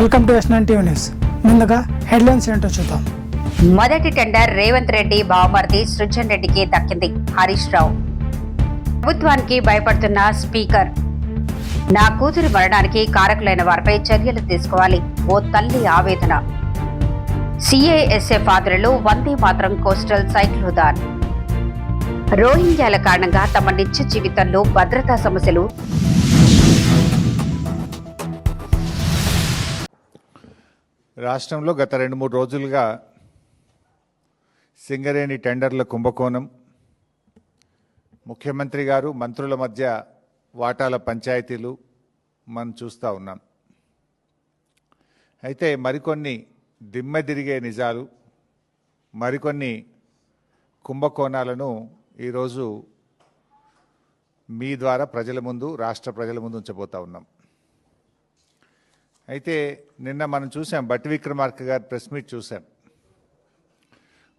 Welcome to S9 TV news. ముందుగా headlines ఏంటో చూద్దాం. మొదటి టెండర్ రేవంత్ రెడ్డి బావమరిది సృజన్ రెడ్డికి దక్కింది. హరీష్ రావు ప్రభుత్వానికి భయపడుతున్న స్పీకర్. నా కూతురి మరణానికి కారకులైన వారిపై చర్యలు తీసుకోవాలి. ఓ తల్లి ఆవేదన. CASF ఆధ్వర్యంలో వందే మాతరం కోస్టల్ సైక్లోథాన్. రోహింగ్యాల కారణంగా తమ నిత్య జీవితంలో భద్రతా సమస్యలు. రాష్ట్రంలో గత 2-3 రోజులుగా సింగరేణి టెండర్ల కుంభకోణం, ముఖ్యమంత్రి గారు మంత్రుల మధ్య వాటాల పంచాయతీలు మనం చూస్తూ ఉన్నాం. అయితే మరికొన్ని దిమ్మెదిరిగే నిజాలు, మరికొన్ని కుంభకోణాలను ఈరోజు మీ ద్వారా ప్రజల ముందు, రాష్ట్ర ప్రజల ముందు ఉంచబోతా ఉన్నాం. అయితే నిన్న మనం చూసాం, బట్టి విక్రమార్క గారు ప్రెస్ మీట్ చూసాం.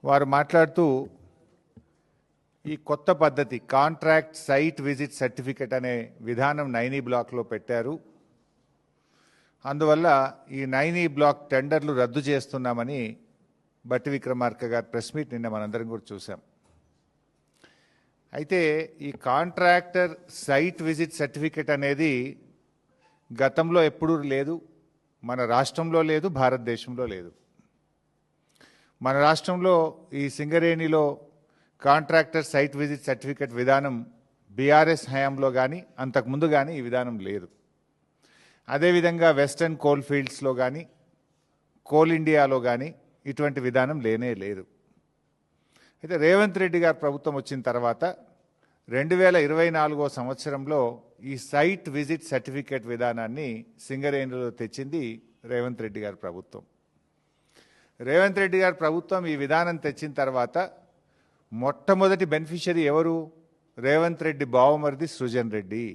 వారు మాట్లాడుతూ ఈ కొత్త పద్ధతి కాంట్రాక్ట్ సైట్ విజిట్ సర్టిఫికెట్ అనే విధానం 9E బ్లాక్లో పెట్టారు. అందువల్ల ఈ 9E బ్లాక్ టెండర్లు రద్దు చేస్తున్నామని బట్టి విక్రమార్క గారు ప్రెస్ మీట్ నిన్న మనందరం కూడా చూసాం. అయితే ఈ కాంట్రాక్టర్ సైట్ విజిట్ సర్టిఫికెట్ అనేది గతంలో ఎప్పుడూ లేదు, మన రాష్ట్రంలో లేదు, భారతదేశంలో లేదు. మన రాష్ట్రంలో ఈ సింగరేణిలో కాంట్రాక్టర్ సైట్ విజిట్ సర్టిఫికెట్ విధానం బీఆర్ఎస్ హయాంలో కానీ అంతకుముందు కానీ ఈ విధానం లేదు. అదేవిధంగా వెస్టర్న్ కోల్ ఫీల్డ్స్లో కానీ కోల్ ఇండియాలో కానీ ఇటువంటి విధానం లేనే లేదు. అయితే రేవంత్ రెడ్డి గారు ప్రభుత్వం వచ్చిన తర్వాత 2024 సంవత్సరంలో ఈ సైట్ విజిట్ సర్టిఫికేట్ విధానాన్ని సింగరేణిలో తెచ్చింది రేవంత్ రెడ్డి గారి ప్రభుత్వం. రేవంత్ రెడ్డి గారి ప్రభుత్వం ఈ విధానం తెచ్చిన తర్వాత మొట్టమొదటి బెనిఫిషరీ ఎవరు? రేవంత్ రెడ్డి బావమరిది సృజన్ రెడ్డి.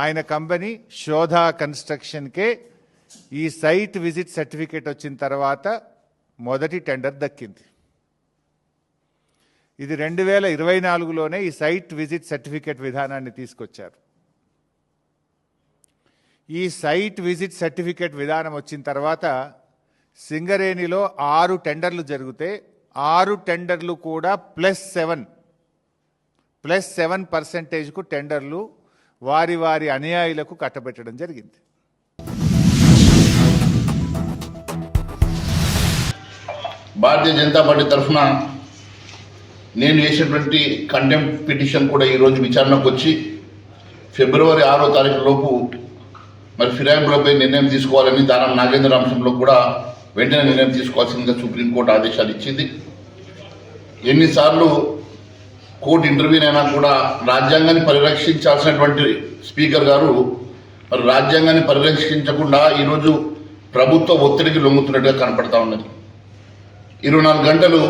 ఆయన కంపెనీ శోధా కన్స్ట్రక్షన్కే ఈ సైట్ విజిట్ సర్టిఫికేట్ వచ్చిన తర్వాత మొదటి టెండర్ దక్కింది. ఇది 2024లోనే ఈ సైట్ విజిట్ సర్టిఫికేట్ విధానాన్ని తీసుకొచ్చారు. ఈ సైట్ విజిట్ సర్టిఫికేట్ విధానం వచ్చిన తర్వాత సింగరేణిలో 6 టెండర్లు జరిగితే 6 టెండర్లు కూడా +7% టెండర్లు వారి వారి అనుయాయులకు కట్టబెట్టడం జరిగింది. భారతీయ జనతా పార్టీ తరఫున నేను వేసినటువంటి కంటెంప్ట్ పిటిషన్ కూడా ఈరోజు విచారణకు వచ్చి ఫిబ్రవరి 6వ తారీఖు లోపు మరి ఫిరాయింపులపై నిర్ణయం తీసుకోవాలని దానం నాగేంద్ర అంశంలో కూడా వెంటనే నిర్ణయం తీసుకోవాల్సిందిగా సుప్రీంకోర్టు ఆదేశాలు ఇచ్చింది. ఎన్నిసార్లు కోర్టు ఇంటర్వ్యూన్ అయినా కూడా రాజ్యాంగాన్ని పరిరక్షించాల్సినటువంటి స్పీకర్ గారు మరి రాజ్యాంగాన్ని పరిరక్షించకుండా ఈరోజు ప్రభుత్వ ఒత్తిడికి లొంగుతున్నట్టుగా కనపడతా ఉన్నది. 24 గంటలు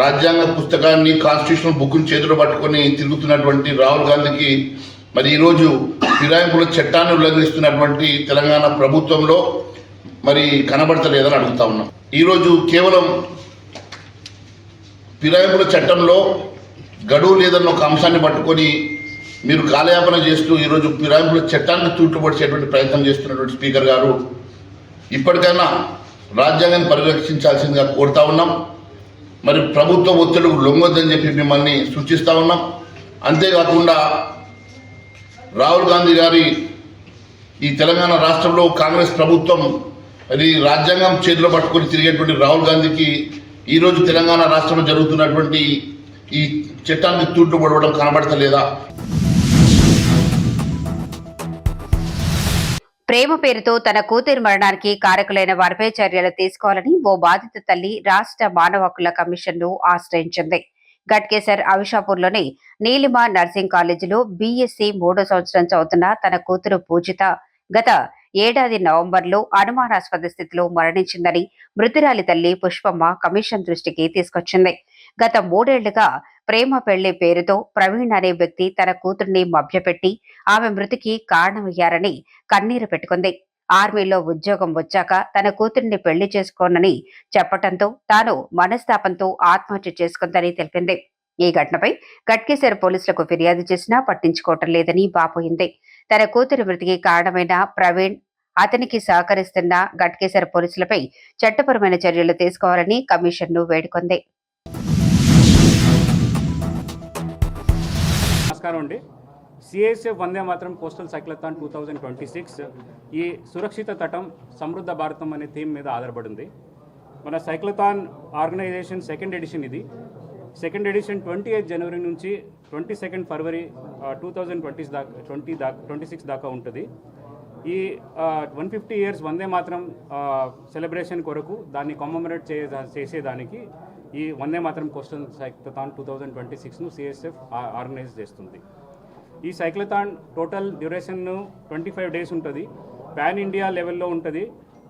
రాజ్యాంగ పుస్తకాన్ని, కాన్స్టిట్యూషనల్ బుక్ని చేతిలో పట్టుకొని తిరుగుతున్నటువంటి రాహుల్ గాంధీకి మరి ఈరోజు ఫిరాయింపుల చట్టాన్ని ఉల్లంఘిస్తున్నటువంటి తెలంగాణ ప్రభుత్వంలో మరి కనబడతలేదని అడుగుతా ఉన్నాం. ఈరోజు కేవలం ఫిరాయింపుల చట్టంలో గడువు లేదన్న ఒక అంశాన్ని పట్టుకొని మీరు కాలయాపన చేస్తూ ఈరోజు ఫిరాయింపుల చట్టాన్ని తూట్టుపడిచేటువంటి ప్రయత్నం చేస్తున్నటువంటి స్పీకర్ గారు ఇప్పటికైనా రాజ్యాంగాన్ని పరిరక్షించాల్సిందిగా కోరుతా ఉన్నాం. మరి ప్రభుత్వ ఒత్తిడికి లొంగొద్దని చెప్పి మిమ్మల్ని సూచిస్తూ ఉన్నాం. అంతేకాకుండా రాహుల్ గాంధీ గారి ఈ తెలంగాణ రాష్ట్రంలో కాంగ్రెస్ ప్రభుత్వం అది రాజ్యాంగం చేతిలో పట్టుకొని తిరిగేటువంటి రాహుల్ గాంధీకి ఈరోజు తెలంగాణ రాష్ట్రంలో జరుగుతున్నటువంటి ఈ చట్టాన్ని తూట్లు పడవడం కనబడతలేదా? ప్రేమ పేరుతో తన కూతురి మరణానికి కారకులైన వారిపై చర్యలు తీసుకోవాలని ఓ బాధిత తల్లి రాష్ట్ర మానవ హక్కుల కమిషన్ను ఆశ్రయించింది. గట్కేసర్ అవిషాపూర్లోని నీలిమ నర్సింగ్ కాలేజీలో BSc 3వ సంవత్సరం చదువుతున్న తన కూతురు పూజిత గత ఏడాది నవంబర్లో అనుమానాస్పద స్థితిలో మరణించిందని మృతురాలి తల్లి పుష్పమ్మ కమిషన్ దృష్టికి తీసుకొచ్చింది. గత 3 ఏళ్లుగా ప్రేమ పెళ్లి పేరుతో ప్రవీణ్ అనే వ్యక్తి తన కూతుర్ని మభ్యపెట్టి ఆమె మృతికి కారణమయ్యారని కన్నీరు పెట్టుకుంది. ఆర్మీలో ఉద్యోగం వచ్చాక తన కూతుర్ని పెళ్లి చేసుకోనని చెప్పటంతో తాను మనస్తాపంతో ఆత్మహత్య చేసుకుందని తెలిపింది. ఈ ఘటనపై గట్కేసర్ పోలీసులకు ఫిర్యాదు చేసినా పట్టించుకోవటం లేదని వాపోయింది. తన కూతురి మృతికి కారణమైన ప్రవీణ్ అతనికి సహకరిస్తున్న గట్కేసర్ పోలీసులపై చట్టపరమైన చర్యలు తీసుకోవాలని కమిషన్ను వేడుకొంది. నమస్కారం అండి. CISF Vande Mataram coastal cyclothon 2026 ఈ సురక్షిత తటం సమృద్ధ భారతం అనే థీమ్ మీద ఆధారపడింది. మన సైక్లథాన్ ఆర్గనైజేషన్ సెకండ్ ఎడిషన్ ఇది. సెకండ్ ఎడిషన్ 28 జనవరి నుంచి 22 ఫిబ్రవరి 2026 దాకా ఉంటుంది. ఈ 150 ఇయర్స్ వందే మాతరం సెలబ్రేషన్ కొరకు దాన్ని కమమరేట్ చేసేదానికి ఈ Vande Mataram coastal cyclothon 2026ను CSF organise చేస్తుంది. ఈ సైక్లథాన్ టోటల్ డ్యూరేషన్ 25 డేస్ ఉంటుంది. పాన్ ఇండియా లెవెల్లో ఉంటుంది.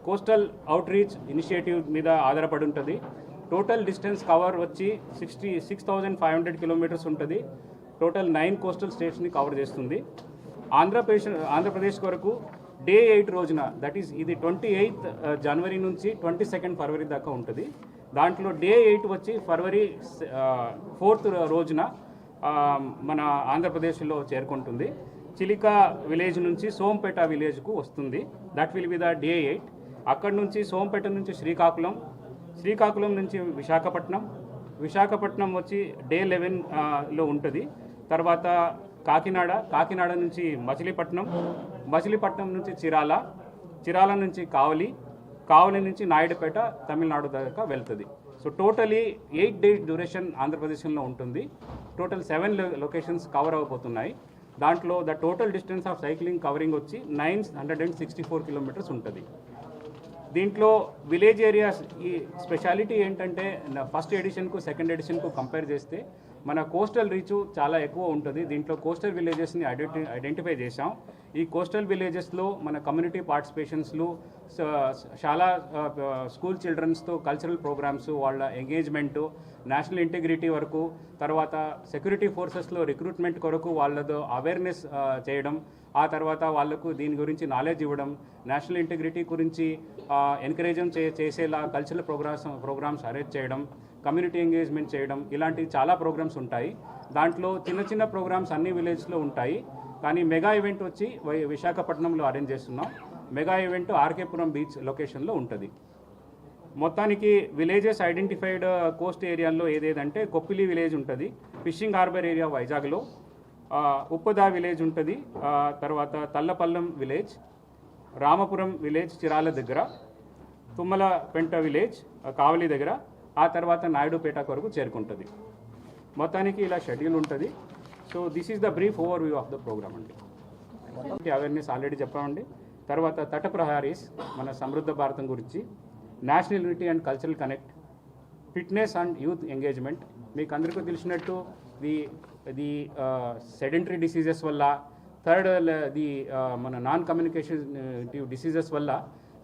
కోస్టల్ అవుట్ రీచ్ ఇనిషియేటివ్ మీద ఆధారపడి ఉంటుంది. టోటల్ డిస్టెన్స్ కవర్ వచ్చి 66,500 కిలోమీటర్స్ ఉంటుంది. టోటల్ 9 కోస్టల్ స్టేట్స్ని కవర్ చేస్తుంది. ఆంధ్రప్రదేశ్ వరకు డే 8 రోజున, దట్ ఈస్ ఇది 28 జనవరి నుంచి 22 ఫిబ్రవరి దాకా ఉంటుంది. దాంట్లో డే 8 వచ్చి ఫిబ్రవరి 4th రోజున మన ఆంధ్రప్రదేశ్లో చేరుకుంటుంది. చిలికా విలేజ్ నుంచి సోంపేట విలేజ్కు వస్తుంది. That will be the day 8. అక్కడి నుంచి సోంపేట నుంచి శ్రీకాకుళం నుంచి విశాఖపట్నం వచ్చి డే 11లో ఉంటుంది. తర్వాత కాకినాడ నుంచి మచిలీపట్నం నుంచి చిరాల నుంచి కావలి నుంచి నాయుడుపేట తమిళనాడు దాకా వెళ్తుంది. సో టోటలీ 8 డేస్ డ్యూరేషన్ ఆంధ్రప్రదేశ్లో ఉంటుంది. టోటల్ 7 లొకేషన్స్ కవర్ అవ్వబోతున్నాయి. దాంట్లో the total distance of cycling covering వచ్చి 964 కిలోమీటర్స్ ఉంటుంది. దీంట్లో విలేజ్ ఏరియాస్ ఈ స్పెషాలిటీ ఏంటంటే ఫస్ట్ ఎడిషన్కు సెకండ్ ఎడిషన్కు కంపేర్ చేస్తే మన కోస్టల్ రీచ్ చాలా ఎక్కువ ఉంటుంది. దీంట్లో కోస్టల్ విలేజెస్ని ఐడెంటిఫై చేశాం. ఈ కోస్టల్ విలేజెస్లో మన కమ్యూనిటీ పార్టిసిపేషన్స్లు, చాలా స్కూల్ చిల్డ్రన్స్తో కల్చరల్ ప్రోగ్రామ్స్, వాళ్ళ ఎంగేజ్మెంటు, నేషనల్ ఇంటిగ్రిటీ వరకు, తర్వాత సెక్యూరిటీ ఫోర్సెస్లో రిక్రూట్మెంట్ కొరకు వాళ్ళతో అవేర్నెస్ చేయడం, ఆ తర్వాత వాళ్లకు దీని గురించి నాలెడ్జ్ ఇవ్వడం, నేషనల్ ఇంటిగ్రిటీ గురించి ఎంకరేజ్ చేసేలా కల్చరల్ ప్రోగ్రామ్స్ అరేంజ్ చేయడం, కమ్యూనిటీ ఎంగేజ్మెంట్ చేయడం, ఇలాంటి చాలా ప్రోగ్రామ్స్ ఉంటాయి. దాంట్లో చిన్న ప్రోగ్రామ్స్ అన్ని విలేజ్లో ఉంటాయి. కానీ మెగా ఈవెంట్ వచ్చి విశాఖపట్నంలో అరేంజ్ చేస్తున్నాం. మెగా ఈవెంట్ ఆర్కేపురం బీచ్ లొకేషన్లో ఉంటుంది. మొత్తానికి విలేజెస్ ఐడెంటిఫైడ్ కోస్ట్ ఏరియాల్లో ఏదేదంటే కొప్పిలి విలేజ్ ఉంటుంది, ఫిషింగ్ హార్బర్ ఏరియా వైజాగ్లో, ఉప్పదా విలేజ్ ఉంటుంది, తర్వాత తల్లపల్లం విలేజ్, రామపురం విలేజ్ చిరాల దగ్గర, తుమ్మలపెంట విలేజ్ కావలి దగ్గర, ఆ తర్వాత నాయుడుపేట వరకు చేరుకుంటుంది. మొత్తానికి ఇలా షెడ్యూల్ ఉంటుంది. So this is the brief overview of the programme అండి. అవేర్నెస్ ఆల్రెడీ చెప్పామండి. తర్వాత తట ప్రహారీస్ మన సమృద్ధ భారతం గురించి, national unity and cultural connect, fitness and youth engagement. మీకు అందరికీ తెలిసినట్టు ది సెడెంటరీ డిసీజెస్ వల్ల, థర్డ్ మన నాన్ కమ్యూనికేటివ్ డిసీజెస్ వల్ల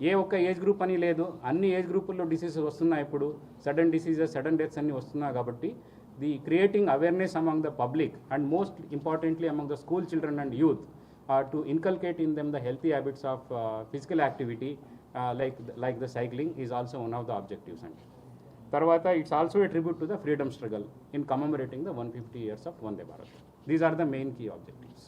ఏ ఒక్క ఏజ్ గ్రూప్ అని లేదు, అన్ని ఏజ్ గ్రూపుల్లో డిసీజెస్ వస్తున్నాయి. ఇప్పుడు సడన్ డిసీజెస్, సడన్ డెత్స్ అన్నీ వస్తున్నాయి. కాబట్టి the creating awareness among the public and most importantly among the school children and youth to inculcate in them the healthy habits of physical activity like the cycling is also one of the objectives. And Tarvata, it's also a tribute to the freedom struggle in commemorating the 150 years of Vande Bharat. These are the main key objectives.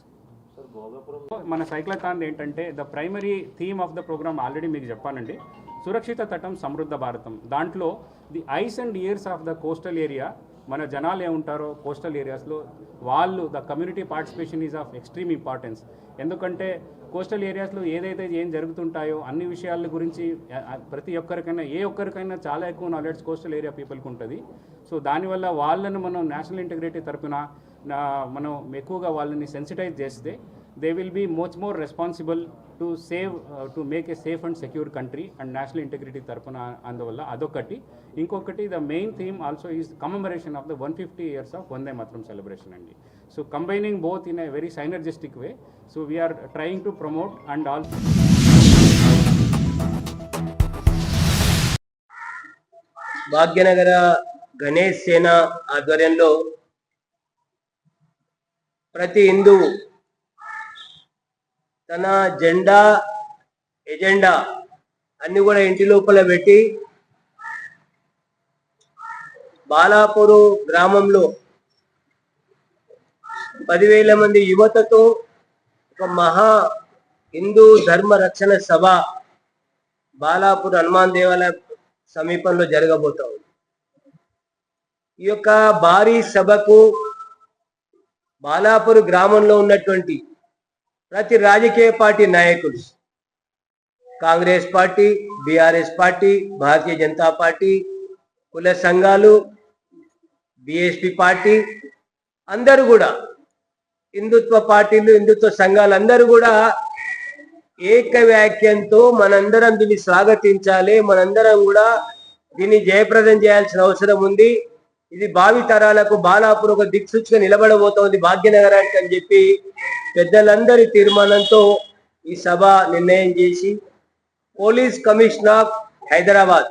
మన cyclothon ఏంటంటే the primary theme of the programme already మీకు చెప్పానండి, సురక్షిత తటం సమృద్ధ భారతం. దాంట్లో the eyes and ears of the coastal area, మన జనాలు ఏముంటారో కోస్టల్ ఏరియాస్లో వాళ్ళు, the community participation is of extreme importance. ఎందుకంటే కోస్టల్ ఏరియాస్లో ఏదైతే ఏం జరుగుతుంటాయో అన్ని విషయాల గురించి ప్రతి ఒక్కరికైనా చాలా ఎక్కువ నాలెడ్జ్ కోస్టల్ ఏరియా పీపుల్కి ఉంటుంది. సో దానివల్ల వాళ్ళను మనం నేషనల్ ఇంటిగ్రిటీ తరపున మనం ఎక్కువగా వాళ్ళని సెన్సిటైజ్ చేస్తే they will be much more responsible to make a safe and secure country and national integrity తరపున. అందువల్ల అదొకటి. ఇంకొకటి the main theme also is commemoration of the 150 years of Vande Mataram celebration అండి. So combining both in a very synergistic way. So we're trying to promote and also Bhagyanagar Ganesh Sena ఆధ్వర్యంలో ప్రతి హిందువు తన జెండా, ఎజెండా అన్ని కూడా ఇంటి లోపల పెట్టి బాలాపూరు గ్రామంలో 10,000 మంది యువతతో ఒక మహా హిందూ ధర్మ రక్షణ సభ బాలాపూర్ హనుమాన్ దేవాలయం సమీపంలో జరగబోతా ఉంది. ఈ యొక్క భారీ సభకు బాలాపూర్ గ్రామంలో ఉన్నటువంటి ప్రతి రాజకీయ పార్టీ నాయకులు, Congress party, BRS party, Bharatiya Janata party, కుల సంఘాలు, బీఎస్పీ పార్టీ అందరూ కూడా, హిందుత్వ పార్టీలు, హిందుత్వ సంఘాలు అందరూ కూడా ఏకవాక్యంతో మనందరం దీన్ని స్వాగతించాలి, మనందరం కూడా దీన్ని జయప్రదం చేయాల్సిన అవసరం ఉంది. ఇది భావి తరాలకు బాలాపూర్ ఒక దిక్సూచిగా నిలబడబోతోంది భాగ్యనగరానికి అని చెప్పి పెద్దలందరి తీర్మానంతో ఈ సభ నిర్ణయం చేసి police commissioner of Hyderabad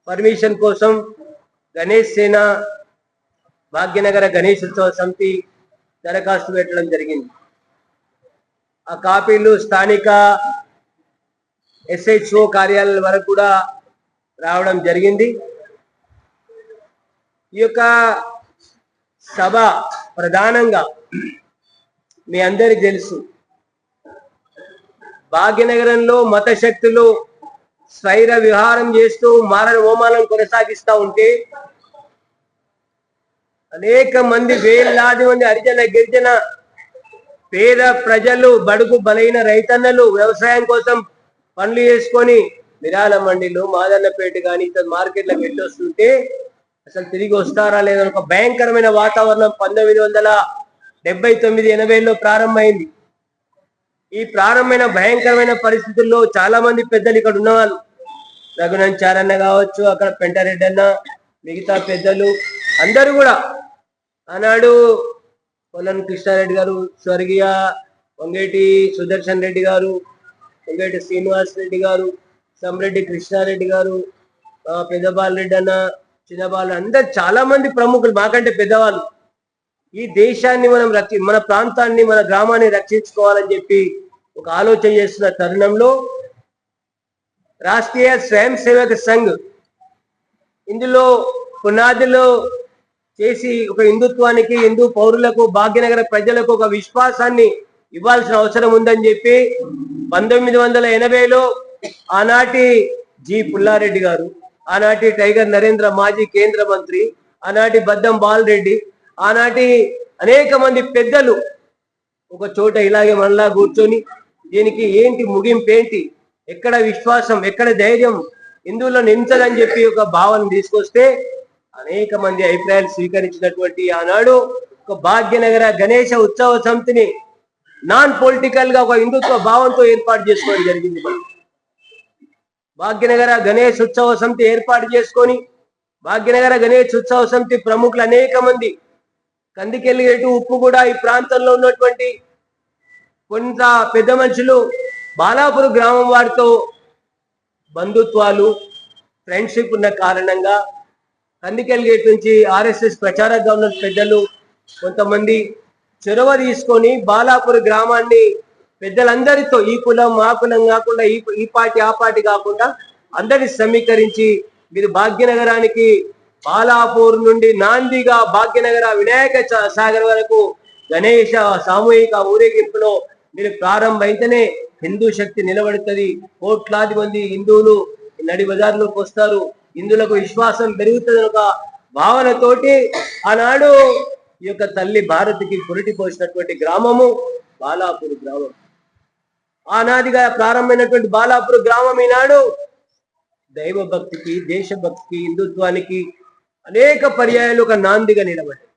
permission కోసం గణేష్ సేన భాగ్యనగర గణేశోత్సవ సమితి దరఖాస్తు పెట్టడం జరిగింది. ఆ కాపీలు స్థానిక SHO కార్యాలయాల వరకు కూడా రావడం జరిగింది. ఈ యొక్క సభ ప్రధానంగా మీ అందరికి తెలుసు, భాగ్యనగరంలో మత శక్తులు స్వైర విహారం చేస్తూ మారణ హోమాలను కొనసాగిస్తూ ఉంటే అనేక మంది, వేలాది మంది హరిజన గిరిజన పేద ప్రజలు, బడుగు బలైన రైతన్నలు వ్యవసాయం కోసం పనులు చేసుకొని మిరాల మండిలో, మాదన్నపేట కానీ ఇతర మార్కెట్లకు వెళ్ళొస్తుంటే అసలు తిరిగి వస్తారా లేదని ఒక భయంకరమైన వాతావరణం 1979-80లో ప్రారంభమైంది. ఈ ప్రారంభమైన భయంకరమైన పరిస్థితుల్లో చాలా మంది పెద్దలు ఇక్కడ ఉన్నవాళ్ళు, రఘునంచారన్న కావచ్చు, అక్కడ పెంటారెడ్డి అన్న, మిగతా పెద్దలు అందరూ కూడా ఆనాడు పొలం కృష్ణారెడ్డి గారు, స్వర్గీయ వంగేటి సుదర్శన్ రెడ్డి గారు, వంగేటి శ్రీనివాస్ రెడ్డి గారు, సమ్రెడ్డి కృష్ణారెడ్డి గారు, పెద్దబాల్ రెడ్డి అన్న, చిన్నబాలు, అందరు చాలా మంది ప్రముఖులు మాకంటే పెద్దవాళ్ళు ఈ దేశాన్ని మన ప్రాంతాన్ని, మన గ్రామాన్ని రక్షించుకోవాలని చెప్పి ఒక ఆలోచన చేస్తున్న తరుణంలో రాష్ట్రీయ స్వయం సేవక సంఘ్ ఇందులో పునాదిలో చేసి ఒక హిందుత్వానికి, హిందూ పౌరులకు, భాగ్యనగర ప్రజలకు ఒక విశ్వాసాన్ని ఇవ్వాల్సిన అవసరం ఉందని చెప్పి 1980లో ఆనాటి జి పుల్లారెడ్డి గారు, ఆనాటి టైగర్ నరేంద్ర మాజీ కేంద్ర మంత్రి, ఆనాటి బద్దం బాలరెడ్డి, ఆనాటి అనేక మంది పెద్దలు ఒక చోట ఇలాగే మనలా కూర్చొని దీనికి ఏంటి ముగింపు, ఏంటి, ఎక్కడ విశ్వాసం, ఎక్కడ ధైర్యం హిందువుల్లో నించదని చెప్పి ఒక భావన తీసుకొస్తే అనేక మంది అభిప్రాయాలు స్వీకరించినటువంటి ఆనాడు ఒక భాగ్యనగర గణేశ ఉత్సవ సమితిని నాన్ పొలిటికల్ గా ఒక హిందుత్వ భావంతో ఏర్పాటు చేసుకోవడం జరిగింది. భాగ్యనగర గణేష్ ఉత్సవ సమితి ఏర్పాటు చేసుకొని భాగ్యనగర గణేష్ ఉత్సవ సమితి ప్రముఖులు అనేక మంది, కందికెళ్ళి ఎటు ఉప్పు కూడా ఈ ప్రాంతంలో ఉన్నటువంటి కొంత పెద్ద మనుషులు బాలాపూర్ గ్రామం వారితో బంధుత్వాలు, ఫ్రెండ్షిప్ ఉన్న కారణంగా కందికెళ్ళి గేట్ నుంచి RSS ప్రచారంగా ఉన్న పెద్దలు కొంతమంది చొరవ తీసుకొని బాలాపూర్ గ్రామాన్ని పెద్దలందరితో, ఈ కులం ఆ కులం కాకుండా, ఈ పార్టీ ఆ పార్టీ కాకుండా అందరిని సమీకరించి మీరు భాగ్యనగరానికి బాలాపూర్ నుండి నాందిగా భాగ్యనగర వినాయక సాగర్ వరకు గణేష సామూహిక ఊరేగింపులో మీరు ప్రారంభమైతేనే హిందూ శక్తి నిలబడుతుంది, కోట్లాది మంది హిందువులు నడి బజార్లోకి వస్తారు, హిందువులకు విశ్వాసం పెరుగుతుంది ఒక భావనతోటి ఆనాడు ఈ యొక్క తల్లి భారతికి పురిటి పోసినటువంటి గ్రామము బాలాపూర్ గ్రామం. ఆనాదిగా ప్రారంభమైనటువంటి బాలాపూర్ గ్రామం ఈనాడు దైవ భక్తికి, దేశభక్తికి, హిందుత్వానికి అనేక పర్యాయాలు ఒక నాందిగా నిలబడ్డాయి.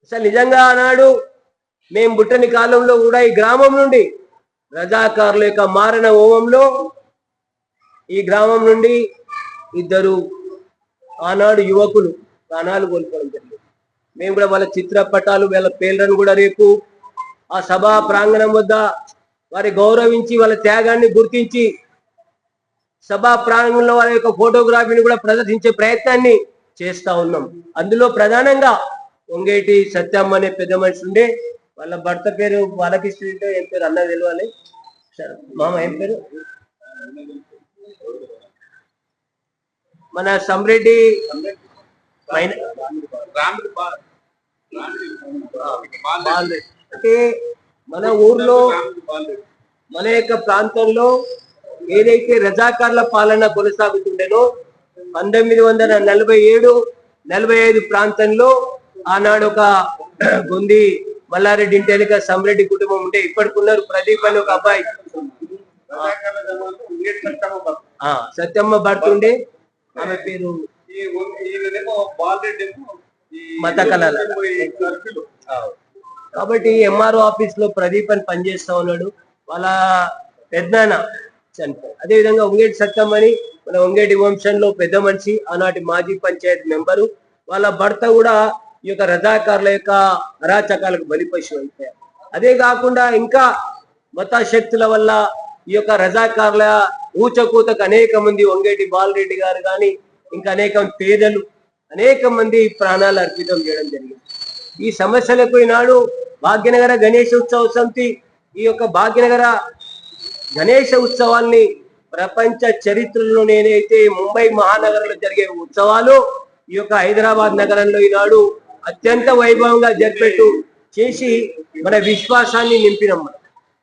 అసలు నిజంగా ఆనాడు మేము పుట్టని కాలంలో కూడా ఈ గ్రామం నుండి రజాకారుల యొక్క మారణ హోమంలో ఈ గ్రామం నుండి 2 ఆనాడు యువకులు ప్రాణాలు కోల్పోవడం జరిగింది. మేము కూడా వాళ్ళ చిత్రపటాలు, వాళ్ళ పేర్లను కూడా రేపు ఆ సభా ప్రాంగణం వద్ద వారి గౌరవించి వాళ్ళ త్యాగాన్ని గుర్తించి సభా ప్రాంగణంలో వారి యొక్క ఫోటోగ్రఫీని కూడా ప్రదర్శించే ప్రయత్నాన్ని చేస్తా ఉన్నాం. అందులో ప్రధానంగా వంగేటి సత్యమ్మ అనే పెద్ద మనిషి ఉండే, వాళ్ళ భర్త పేరు బాలకృష్ణ, ఏం పేరు అన్న తెలియాలి, మామ ఏం పేరు, మన సమ్రెడ్డి అంటే మన ఊర్లో మన యొక్క ప్రాంతంలో ఏదైతే రజాకార్ల పాలన కొనసాగుతుండేనో 1947-45 ప్రాంతంలో ఆనాడు ఒక గొంది మల్లారెడ్డి ఇంటి వెనుక సమ్రెడ్డి కుటుంబం ఉంటే ఇప్పటికున్నారు ప్రదీప్ అని ఒక అబ్బాయి సత్యమ్మ భర్తుండే ఆమె పేరు మత కళల. కాబట్టి ఎంఆర్ఓ ఆఫీస్ లో ప్రదీప్ అని పనిచేస్తా ఉన్నాడు. వాళ్ళ పెద్దనాన్న చనిపోయారు. అదేవిధంగా ఉంగేటి సత్తమ్మని మన ఉంగేటి వంశంలో పెద్ద మనిషి, ఆనాటి మాజీ పంచాయత్ మెంబరు. వాళ్ళ భర్త కూడా ఈ యొక్క రజాకారుల యొక్క అరాచకాలకు బలిపశు అయిపోయారు. అదే కాకుండా ఇంకా మతాశక్తుల వల్ల ఈ యొక్క రజాకారుల ఊచకూతకు అనేక మంది వంగేటి బాలరెడ్డి గారు కానీ ఇంకా అనేక పేదలు అనేక మంది ప్రాణాలు అర్పితం చేయడం జరిగింది. ఈ సమస్యలకు ఈనాడు భాగ్యనగర గణేష ఉత్సవ సమితి ఈ యొక్క భాగ్యనగర గణేష ఉత్సవాల్ని ప్రపంచ చరిత్రలో నేనైతే ముంబై మహానగరంలో జరిగే ఉత్సవాలు ఈ యొక్క హైదరాబాద్ నగరంలో ఈనాడు అత్యంత వైభవంగా జరిపేట్టు చేసి మన విశ్వాసాన్ని నింపినాం.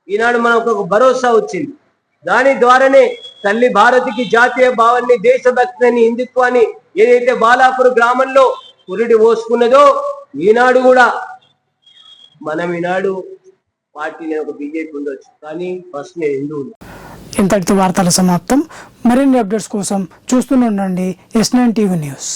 ఈనాడు మనకు ఒక భరోసా వచ్చింది. దాని ద్వారానే తల్లి భారతికి జాతీయ భావాన్ని, దేశభక్తిని, హిందుత్వాన్ని ఏదైతే బాలాపూర్ గ్రామంలో పురిడి పోసుకున్నదో ఈనాడు కూడా మనం ఈనాడు పార్టీ ఒక బీజేపీ ఉండొచ్చు, కానీ ఫస్ట్ నేను హిందువులు. ఇంతటితో వార్తల సమాప్తం. మరిన్ని అప్డేట్స్ కోసం చూస్తూనే ఉండండి S9 టీవీ న్యూస్.